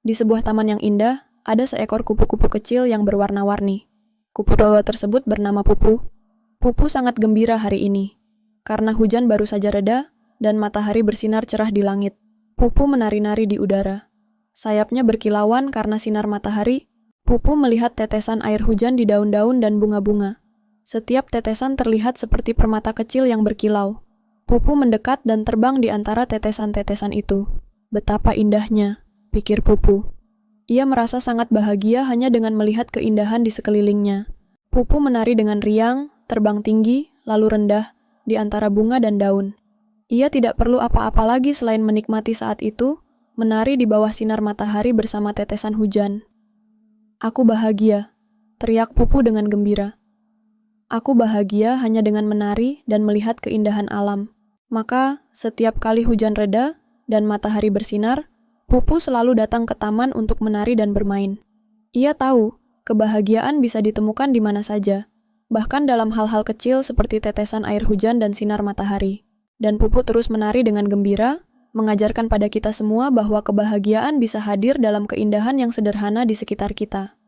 Di sebuah taman yang indah, ada seekor kupu-kupu kecil yang berwarna-warni. Kupu-kupu tersebut bernama Pupu. Pupu sangat gembira hari ini, karena hujan baru saja reda dan matahari bersinar cerah di langit. Pupu menari-nari di udara. Sayapnya berkilauan karena sinar matahari. Pupu melihat tetesan air hujan di daun-daun dan bunga-bunga. Setiap tetesan terlihat seperti permata kecil yang berkilau. Pupu mendekat dan terbang di antara tetesan-tetesan itu. Betapa indahnya, pikir Pupu. Ia merasa sangat bahagia hanya dengan melihat keindahan di sekelilingnya. Pupu menari dengan riang, terbang tinggi, lalu rendah, di antara bunga dan daun. Ia tidak perlu apa-apa lagi selain menikmati saat itu, menari di bawah sinar matahari bersama tetesan hujan. Aku bahagia, teriak Pupu dengan gembira. Aku bahagia hanya dengan menari dan melihat keindahan alam. Maka, setiap kali hujan reda dan matahari bersinar, Pupu selalu datang ke taman untuk menari dan bermain. Ia tahu, kebahagiaan bisa ditemukan di mana saja, bahkan dalam hal-hal kecil seperti tetesan air hujan dan sinar matahari. Dan Pupu terus menari dengan gembira, mengajarkan pada kita semua bahwa kebahagiaan bisa hadir dalam keindahan yang sederhana di sekitar kita.